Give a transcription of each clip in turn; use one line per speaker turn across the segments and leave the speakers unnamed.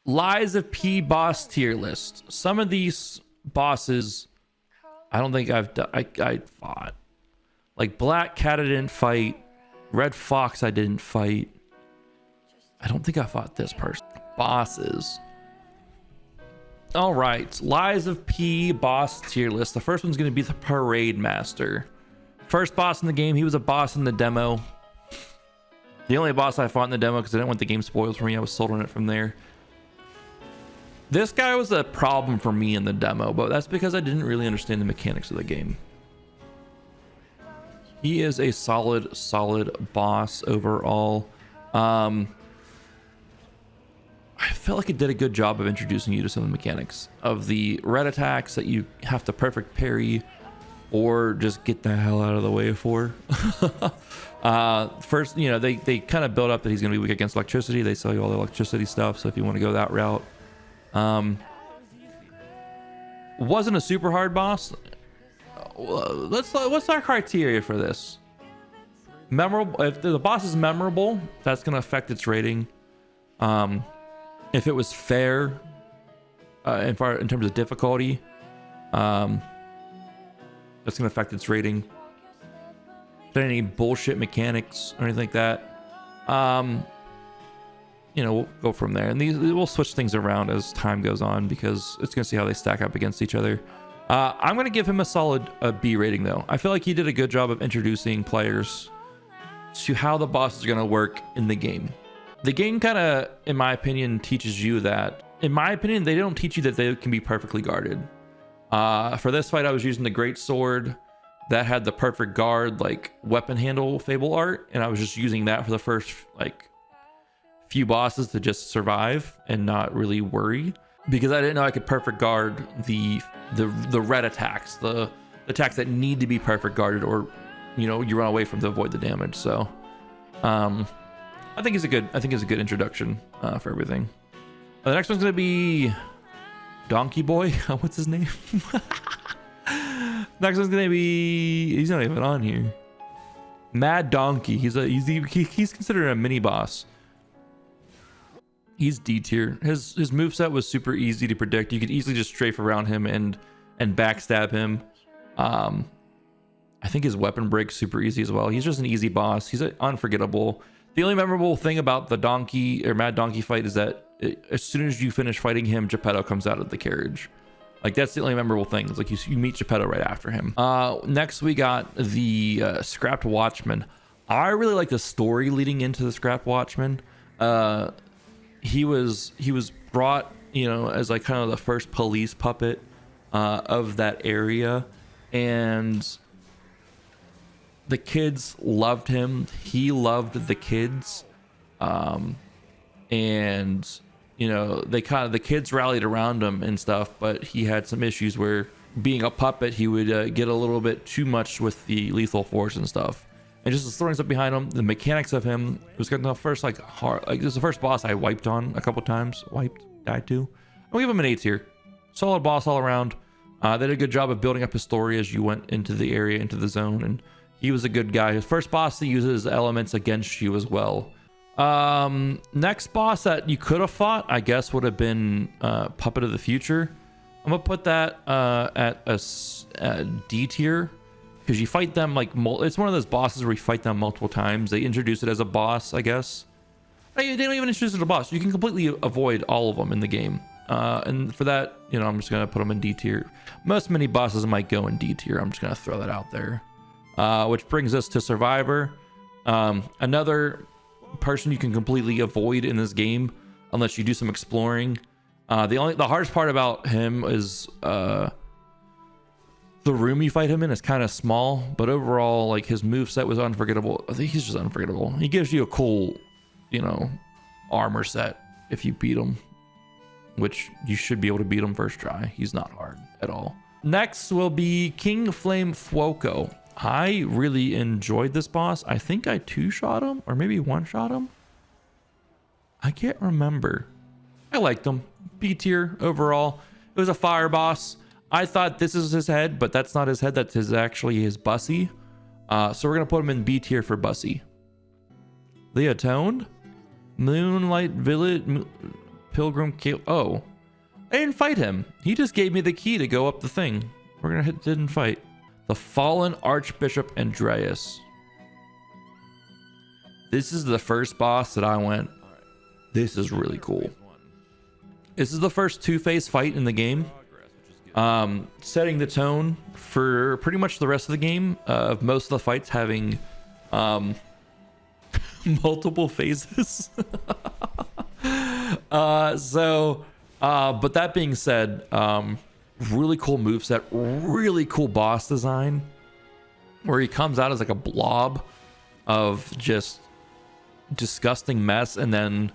Lies of P boss tier list. Some of these bosses, I don't think I've done. I fought. Like Black Cat, I didn't fight. Red Fox, I didn't fight. I don't think I fought this person. Bosses. All right, Lies of P boss tier list. The first one's going to be the Parade Master. First boss in the game. He was a boss in the demo. The only boss I fought in the demo because I didn't want the game spoiled for me. I was sold on it from there. This guy was a problem for me in the demo, but that's because I didn't really understand the mechanics of the game. He is a solid boss overall. I felt like it did a good job of introducing you to some of the mechanics of the red attacks that you have to perfect parry or just get the hell out of the way for. First, you know, they kind of build up that he's going to be weak against electricity. They sell you all the electricity stuff, so if you want to go that route. Wasn't a super hard boss. What's our criteria for this? Memorable. If the boss is memorable, that's going to affect its rating. If it was fair, in terms of difficulty, that's going to affect its rating. If there are any bullshit mechanics or anything like that, you know, we'll go from there. And we'll switch things around as time goes on because it's going to see how they stack up against each other. I'm going to give him a solid B rating, though. I feel like he did a good job of introducing players to how the bosses are going to work in the game. The game kind of, in my opinion, teaches you that. In my opinion, they don't teach you that they can be perfectly guarded. For this fight, I was using the Great Sword that had the perfect guard, like weapon handle fable art, and I was just using that for the first like few bosses to just survive and not really worry, because I didn't know I could perfect guard the red attacks, the attacks that need to be perfect guarded, or you know, you run away from to avoid the damage. So I think it's a good introduction for everything. The next one's gonna be Donkey Boy. What's his name? Next one's gonna be, he's not even on here. Mad Donkey. He's considered a mini boss. He's D tier. His moveset was super easy to predict. You could easily just strafe around him and backstab him. I think his weapon break's super easy as well. He's just an easy boss. He's unforgettable. The only memorable thing about the Donkey or Mad Donkey fight is that as soon as you finish fighting him, Geppetto comes out of the carriage. Like, that's the only memorable thing. It's like you meet Geppetto right after him. Next we got the Scrapped Watchman. I really like the story leading into the Scrapped Watchman. He was brought, you know, as like kind of the first police puppet of that area, and the kids loved him. He loved the kids, and you know, the kids rallied around him and stuff. But he had some issues where, being a puppet, he would get a little bit too much with the lethal force and stuff. And just throwing stuff behind him, the mechanics of him, it was kind of the first like hard, like this is the first boss I wiped on a couple times. Died to. I'll give him an A tier. Solid boss all around. They did a good job of building up his story as you went into the area, into the zone, and he was a good guy. His first boss that uses elements against you as well. Next boss that you could have fought, I guess, would have been Puppet of the Future. I'm gonna put that at a D tier, because you fight them like it's one of those bosses where you fight them multiple times. They introduce it as a boss, I guess. They don't even introduce it as a boss. You can completely avoid all of them in the game. And for that, you know, I'm just gonna put them in D tier. Most mini bosses might go in D tier. I'm just gonna throw that out there. Which brings us to Survivor. Another person you can completely avoid in this game unless you do some exploring. The hardest part about him is the room you fight him in is kind of small, but overall, like, his moveset was unforgettable. I think he's just unforgettable. He gives you a cool, you know, armor set if you beat him, which you should be able to beat him first try. He's not hard at all. Next will be King Flame Fuoco. I really enjoyed this boss. I think I two-shot him, or maybe one-shot him. I can't remember. I liked him. B tier overall. It was a fire boss. I thought this is his head, but that's not his head. That's actually his bussy. So we're going to put him in B tier for bussy. The Atoned? Moonlight Village? Pilgrim Cable. Oh, I didn't fight him. He just gave me the key to go up the thing. We're gonna hit didn't fight. The Fallen Archbishop Andreas. This is the first boss that I went, this is really cool. This is the first two-phase fight in the game. Setting the tone for pretty much the rest of the game, of most of the fights having multiple phases. But that being said, really cool moveset, really cool boss design, where he comes out as like a blob of just disgusting mess, and then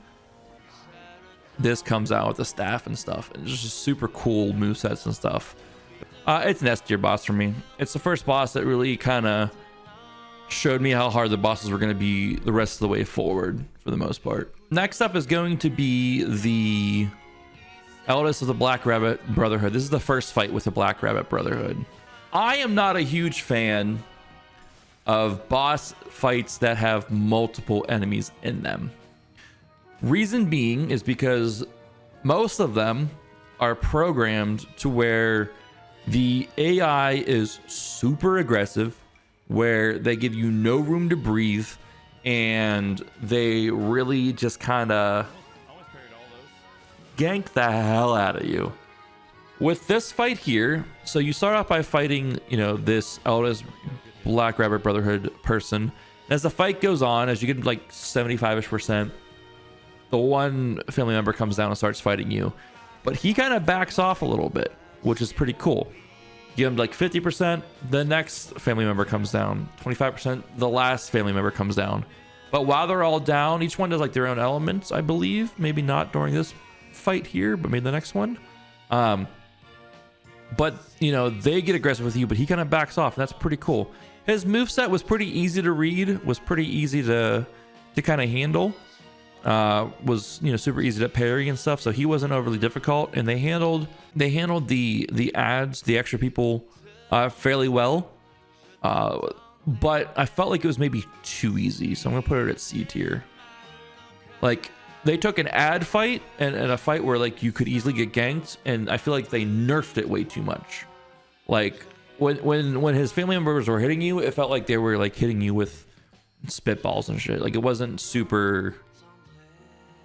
this comes out with the staff and stuff. It's just super cool movesets and stuff. It's an S tier boss for me. It's the first boss that really kind of showed me how hard the bosses were going to be the rest of the way forward for the most part. Next up is going to be the Eldest of the Black Rabbit Brotherhood. This is the first fight with the Black Rabbit Brotherhood. I am not a huge fan of boss fights that have multiple enemies in them. Reason being is because most of them are programmed to where the AI is super aggressive, where they give you no room to breathe, and they really just kind of gank the hell out of you. With this fight here, so you start off by fighting, this Eldest Black Rabbit Brotherhood person. As the fight goes on, as you get like 75-ish%, the one family member comes down and starts fighting you, but he kind of backs off a little bit, which is pretty cool. Give him like 50%, the next family member comes down, 25%, the last family member comes down. But while they're all down, each one does like their own elements, I believe. Maybe not during this fight here, but maybe the next one. But they get aggressive with you, but he kind of backs off, and that's pretty cool. His moveset was pretty easy to read, was pretty easy to kind of handle. Was super easy to parry and stuff, so he wasn't overly difficult, and they handled the ads, the extra people, fairly well. But I felt like it was maybe too easy, so I'm gonna put it at C tier. Like, they took an ad fight and a fight where like you could easily get ganked, and I feel like they nerfed it way too much. Like when his family members were hitting you, it felt like they were like hitting you with spitballs and shit. Like, it wasn't super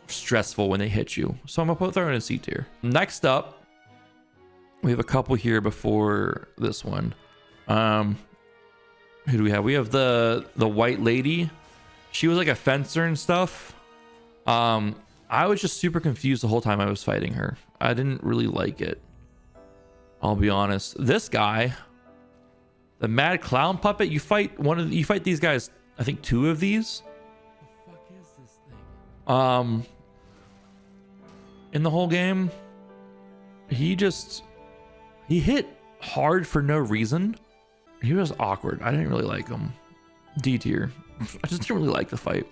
stressful when they hit you. So I'm gonna throw it in C tier. Next up, we have a couple here before this one. Who do we have? We have the white lady. She was like a fencer and stuff. I was just super confused the whole time I was fighting her. I didn't really like it, I'll be honest. This guy, the Mad Clown Puppet, you fight these guys, I think 2 of these. What the fuck is this thing? In the whole game, he hit hard for no reason. He was awkward. I didn't really like him. D tier. I just didn't really like the fight.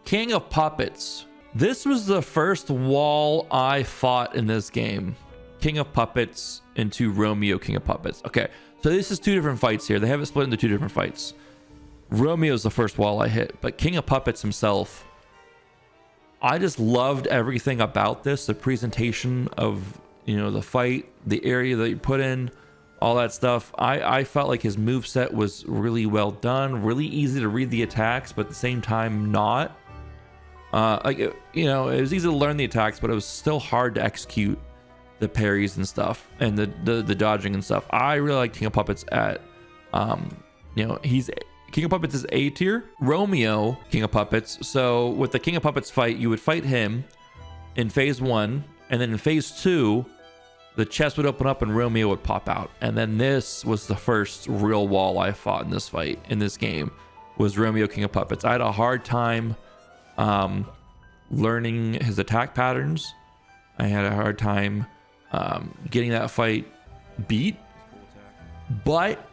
King of Puppets. This was the first wall I fought in this game. King of Puppets into Romeo King of Puppets. Okay, so this is 2 different fights here. They have it split into 2 different fights. Romeo's the first wall I hit, but King of Puppets himself, I just loved everything about this. The presentation of, the fight, the area that you put in, all that stuff. I felt like his moveset was really well done, really easy to read the attacks, but at the same time not. It was easy to learn the attacks, but it was still hard to execute the parries and stuff, and the dodging and stuff. I really like King of Puppets at, he's King of Puppets is A tier. Romeo King of Puppets. So with the King of Puppets fight, you would fight him in phase 1, and then in phase 2, the chest would open up and Romeo would pop out. And then this was the first real wall I fought in this fight, in this game, was Romeo King of Puppets. I had a hard time learning his attack patterns. I had a hard time getting that fight beat, but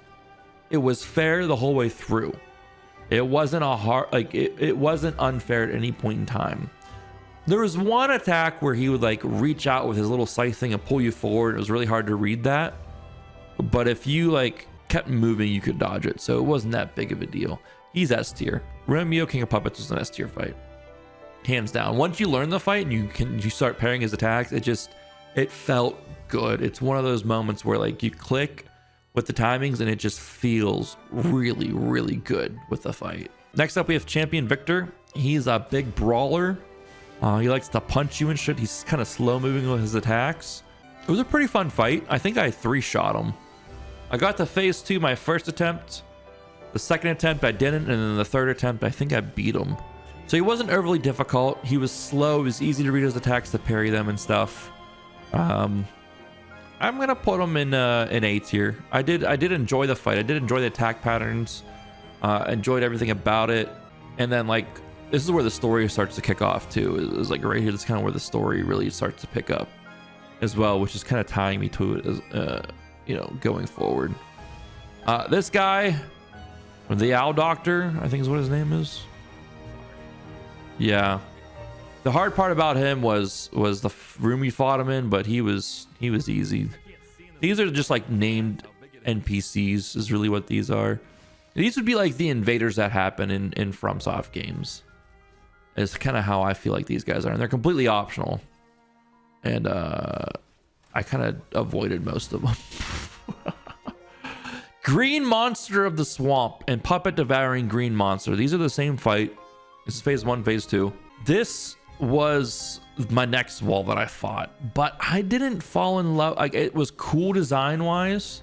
it was fair the whole way through. It wasn't it wasn't unfair at any point in time. There was one attack where he would like reach out with his little scythe thing and pull you forward. It was really hard to read that, but if you like kept moving, you could dodge it, so it wasn't that big of a deal. He's S tier. Romeo King of Puppets was an S tier fight. hands down. Once you learn the fight and you start pairing his attacks, it felt good. It's one of those moments where like you click with the timings and it just feels really, really good with the fight. Next up, we have Champion Victor. He's a big brawler. He likes to punch you and shit. He's kind of slow moving with his attacks. It was a pretty fun fight. I think I 3-shot him. I got to phase 2 my first attempt. The second attempt I didn't, and then the third attempt I think I beat him. So he wasn't overly difficult. He was slow. It was easy to read his attacks to parry them and stuff. I'm gonna put him in A tier. I did enjoy the fight. I did enjoy the attack patterns. Enjoyed everything about it. And then like this is where the story starts to kick off too. It's like right here. That's kind of where the story really starts to pick up as well, which is kind of tying me to it as you know, going forward. This guy, the Owl Doctor, I think is what his name is. Yeah. The hard part about him was the room you fought him in, but he was easy. These are just like named NPCs is really what these are. These would be like the invaders that happen in FromSoft games. It's kind of how I feel like these guys are, and they're completely optional. And I kind of avoided most of them. Green Monster of the Swamp and Puppet Devouring Green Monster. These are the same fight. This is phase 1, phase 2. This was my next wall that I fought, but I didn't fall in love. Like, it was cool design wise.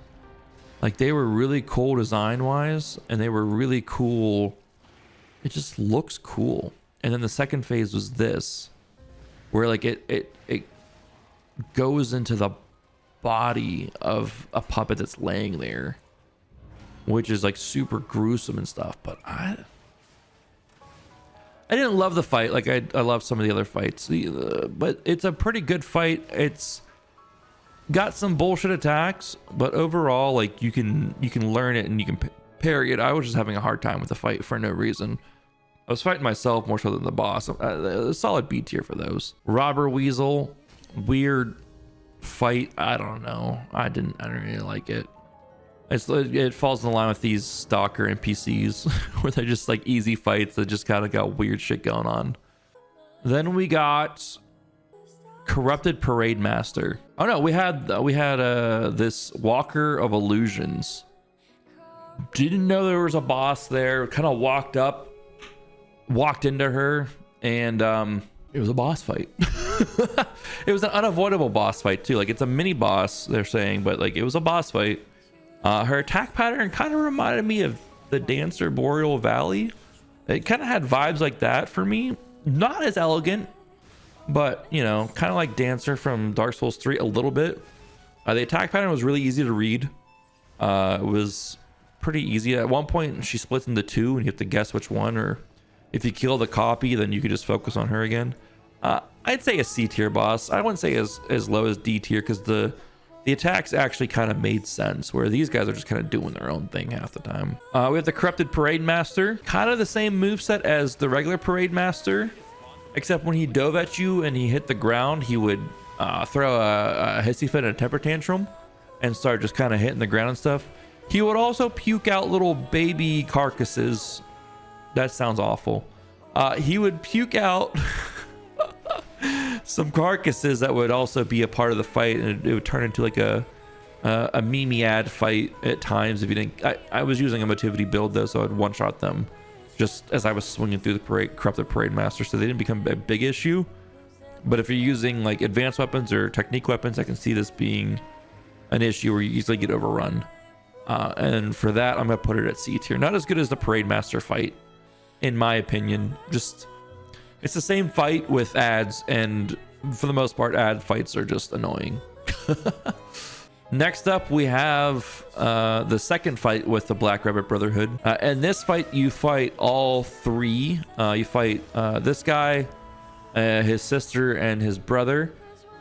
Like, they were really cool design wise, and they were really cool. It just looks cool. And then the second phase was this, where like it goes into the body of a puppet that's laying there, which is like super gruesome and stuff. But I didn't love the fight. Like I love some of the other fights, but it's a pretty good fight. It's got some bullshit attacks, but overall, like you can learn it and you can parry it. I was just having a hard time with the fight for no reason. I was fighting myself more so than the boss. A solid B tier for those. Robber Weasel, weird fight. I don't know. I didn't really like it. It falls in line with these stalker NPCs where they're just like easy fights that just kind of got weird shit going on. Then we got Corrupted Parade Master. Oh no, we had this Walker of Illusions. Didn't know there was a boss there. Kind of walked into her, and it was a boss fight. It was an unavoidable boss fight too. Like, it's a mini boss, they're saying, but like it was a boss fight. Her attack pattern kind of reminded me of the Dancer Boreal Valley. It kind of had vibes like that for me. Not as elegant, but you know, kind of like Dancer from Dark Souls 3 a little bit. The attack pattern was really easy to read. It was pretty easy. At one point she splits into 2 and you have to guess which one, or if you kill the copy then you can just focus on her again. I'd say a C tier boss. I wouldn't say as low as D tier, because the attacks actually kind of made sense, where these guys are just kind of doing their own thing half the time. We have the Corrupted Parade Master, kind of the same moveset as the regular Parade Master, except when he dove at you and he hit the ground, he would throw a hissy fit and a temper tantrum and start just kind of hitting the ground and stuff. He would also puke out little baby carcasses. That sounds awful. He would puke out some carcasses that would also be a part of the fight, and it would turn into like a meme-ad fight at times if you didn't. I was using a motivity build though, so I'd one-shot them just as I was swinging through the Corrupted Parade Master, so they didn't become a big issue. But if you're using like advanced weapons or technique weapons, I can see this being an issue where you easily get overrun. And for that, I'm gonna put it at C tier. Not as good as the Parade Master fight, in my opinion. Just, it's the same fight with ads, and for the most part, ad fights are just annoying. Next up, we have the second fight with the Black Rabbit Brotherhood. In this fight, you fight all 3. You fight this guy, his sister, and his brother.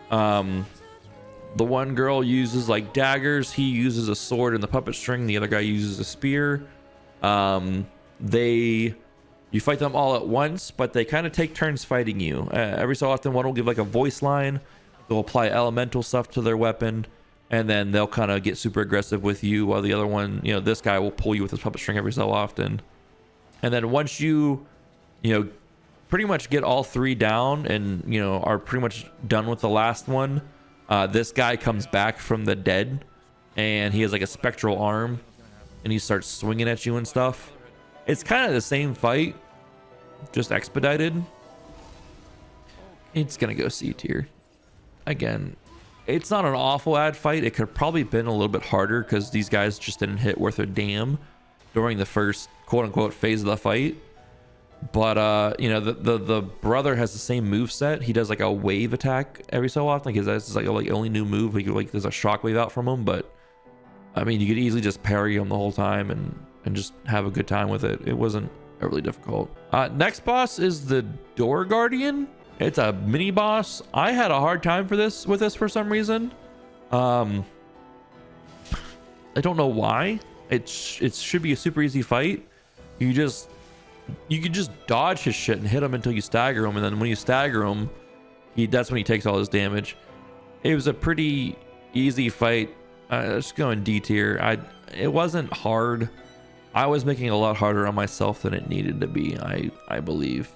The one girl uses like daggers. He uses a sword and the puppet string. The other guy uses a spear. You fight them all at once, but they kind of take turns fighting you. Every so often, one will give like a voice line. They'll apply elemental stuff to their weapon, and then they'll kind of get super aggressive with you, while the other one, you know, this guy will pull you with his puppet string every so often. And then once you pretty much get all 3 down and, you know, are pretty much done with the last one, this guy comes back from the dead and he has like a spectral arm and he starts swinging at you and stuff. It's kind of the same fight, just expedited. It's gonna go C tier. Again, it's not an awful ad fight. It could probably been a little bit harder because these guys just didn't hit worth a damn during the first quote-unquote phase of the fight. But you know, the brother has the same move set. He does like a wave attack every so often. Like that's like only new move. Like there's a shockwave out from him. But I mean, you could easily just parry him the whole time and just have a good time with it. It wasn't really difficult. Next boss is the Door Guardian. It's a mini boss. I had a hard time with this for some reason. I don't know why. It should be a super easy fight. You can just dodge his shit and hit him until you stagger him, and then when you stagger him, that's when he takes all his damage. It was a pretty easy fight. Just going D tier. It wasn't hard. I was making it a lot harder on myself than it needed to be. I believe.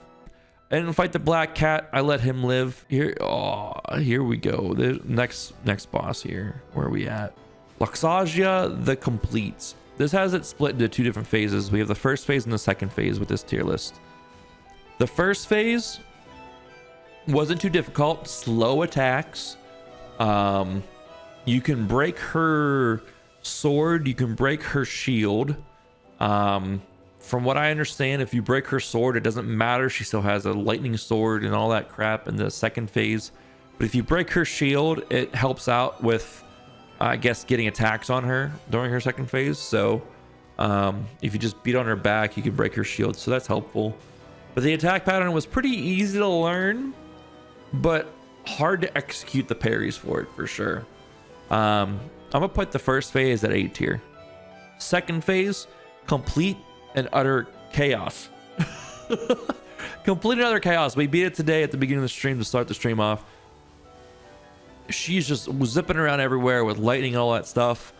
I didn't fight the black cat. I let him live. Here we go. The next boss here. Where are we at? Luxasia the Complete. This has it split into 2 different phases. We have the first phase and the second phase with this tier list. The first phase wasn't too difficult. Slow attacks. You can break her sword. You can break her shield. From what I understand, if you break her sword, it doesn't matter. She still has a lightning sword and all that crap in the second phase. But if you break her shield, it helps out with, I guess, getting attacks on her during her second phase. So if you just beat on her back, you can break her shield. So that's helpful. But the attack pattern was pretty easy to learn, but hard to execute the parries for it for sure. I'm going to put the first phase at A tier. Second phase, complete and utter chaos. Complete and utter chaos. We beat it today at the beginning of the stream to start the stream off. She's just zipping around everywhere with lightning and all that stuff.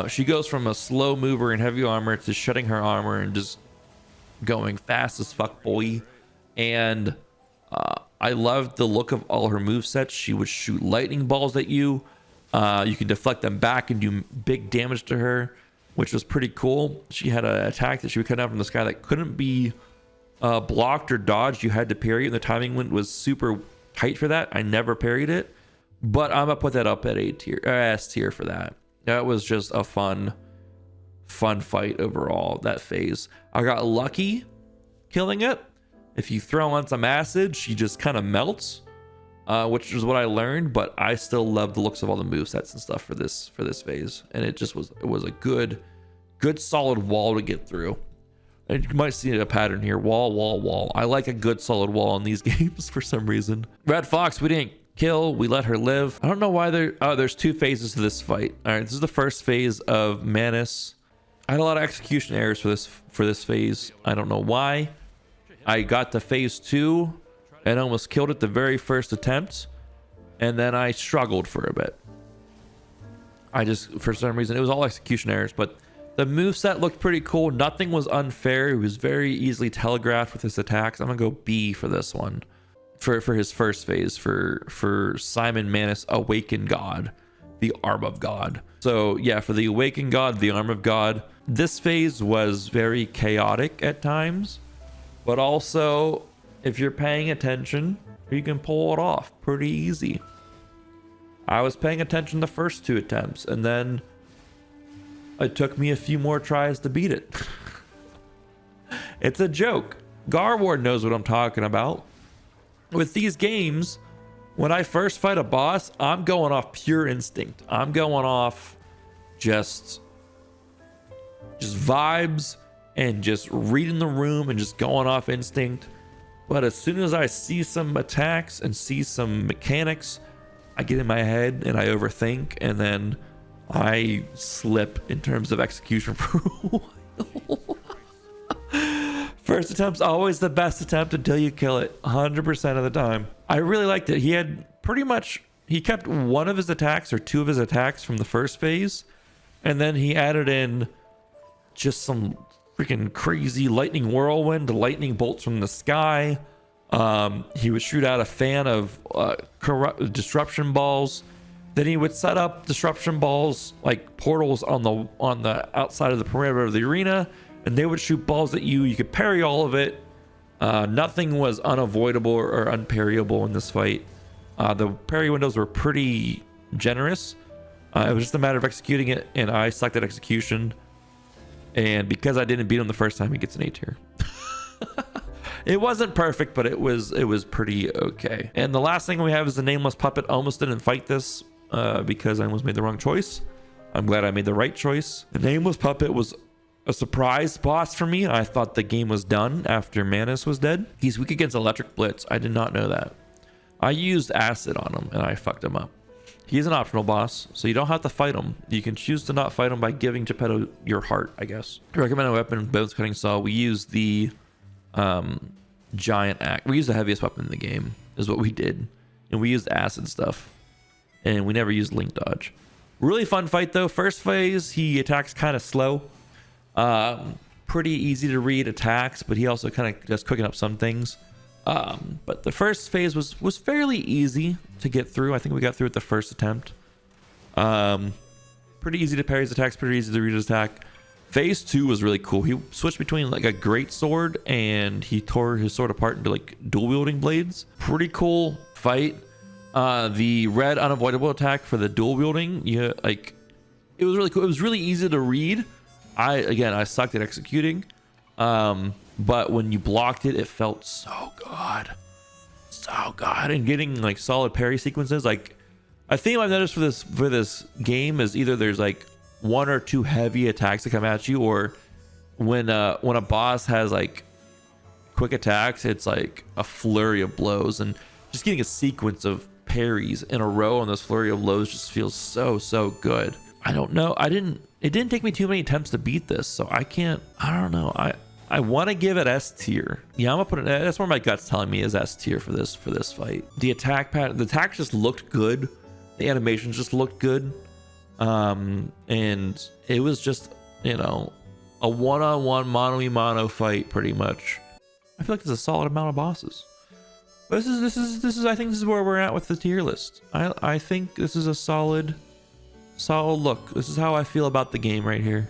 She goes from a slow mover in heavy armor to shedding her armor and just going fast as fuck, boy. And I loved the look of all her movesets. She would shoot lightning balls at you. You can deflect them back and do big damage to her, which was pretty cool. She had an attack that she would cut out from the sky that couldn't be blocked or dodged. You had to parry it, and the timing was super tight for that. I never parried it, but I'm gonna put that up at S tier for that. That was just a fun fight overall, that phase. I got lucky killing it. If you throw on some acid, she just kind of melts, which is what I learned, but I still love the looks of all the movesets and stuff for this phase. And it was a good solid wall to get through. And you might see a pattern here. Wall. I like a good solid wall in these games for some reason. Red Fox, we didn't kill. We let her live. I don't know why there's 2 phases to this fight. All right, this is the first phase of Manus. I had a lot of execution errors for this phase. I don't know why. I got to phase 2 and almost killed it the very first attempt, and then I struggled for a bit. For some reason, it was all execution errors, but the moveset looked pretty cool. Nothing was unfair. It was very easily telegraphed with his attacks. I'm gonna go B for this one. For his first phase, for Simon Manus, Awakened God, the Arm of God. So yeah, for the Awakened God, the Arm of God, this phase was very chaotic at times, but also, if you're paying attention, you can pull it off pretty easy. I was paying attention the first 2 attempts, and then it took me a few more tries to beat it. It's a joke. Garward knows what I'm talking about. With these games, when I first fight a boss, I'm going off pure instinct. I'm going off just vibes and just reading the room and just going off instinct. But as soon as I see some attacks and see some mechanics, I get in my head and I overthink, and then I slip in terms of execution for a while. First attempt's always the best attempt until you kill it, 100% of the time. I really liked it. He kept one of his attacks or 2 of his attacks from the first phase, and then he added in just some freaking crazy lightning whirlwind, lightning bolts from the sky, He would shoot out a fan of disruption balls. Then he would set up disruption balls like portals on the outside of the perimeter of the arena, and they would shoot balls at you. You could parry all of it. Nothing was unavoidable or unparryable in this fight. The parry windows were pretty generous. It was just a matter of executing it, and I sucked at execution. And because I didn't beat him the first time, he gets an A tier. It wasn't perfect, but it was pretty okay. And the last thing we have is the Nameless Puppet. Almost didn't fight this because I almost made the wrong choice. I'm glad I made the right choice. The Nameless Puppet was a surprise boss for me. I thought the game was done after Manus was dead. He's weak against Electric Blitz. I did not know that. I used Acid on him and I fucked him up. He's an optional boss, so you don't have to fight him. You can choose to not fight him by giving Geppetto your heart, I guess. Recommended weapon, Bones Cutting Saw. We use the giant axe. We used the heaviest weapon in the game, is what we did. And we used acid stuff. And we never used Link Dodge. Really fun fight though. First phase, he attacks kind of slow. Pretty easy to read attacks, but he also kind of just cooking up some things. But the first phase was fairly easy to get through. I think we got through it the first attempt. Pretty easy to parry his attacks, pretty easy to read his attack. Phase 2 was really cool. He switched between like a great sword and he tore his sword apart into like dual wielding blades. Pretty cool fight. The red unavoidable attack for the dual wielding, yeah, like it was really cool. It was really easy to read. I sucked at executing. But when you blocked it, it felt so good. So good. And getting like solid parry sequences. Like a theme I've noticed for this game is either there's like one or two heavy attacks that come at you, or when a boss has like quick attacks, it's like a flurry of blows, and just getting a sequence of parries in a row on this flurry of blows just feels so good. I don't know. It didn't take me too many attempts to beat this, so I don't know. I want to give it S tier. Yeah, I'm gonna put it. That's where my gut's telling me is S tier for this fight. The attacks just looked good. The animations just looked good. And it was just, a one-on-one mano-a-mano fight pretty much. I feel like there's a solid amount of bosses. But this is I think this is where we're at with the tier list. I think this is a solid look. This is how I feel about the game right here.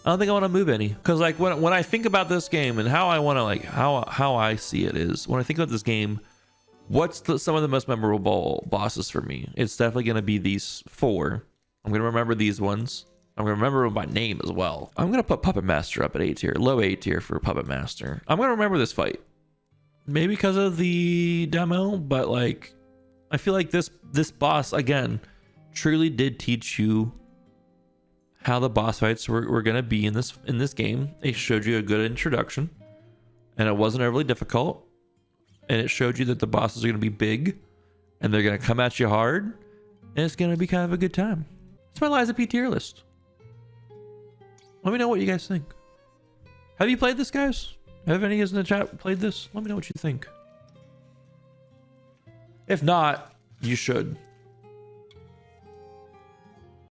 I don't think I want to move any, because like when I think about this game and how I want to like how I see it is, when I think about this game, what's some of the most memorable bosses for me? It's definitely going to be these 4. I'm going to remember these ones. I'm going to remember them by name as well. I'm going to put Puppet Master up at A tier, low A tier for Puppet Master. I'm going to remember this fight, maybe because of the demo, but like I feel like this boss again truly did teach you how the boss fights were going to be in this game. It showed you a good introduction, and it wasn't overly difficult, and it showed you that the bosses are going to be big and they're going to come at you hard, and it's going to be kind of a good time. It's my Liza P tier list. Let me know what you guys think. Have you played this, guys? Have any of you guys in the chat played this? Let me know what you think. If not, you should.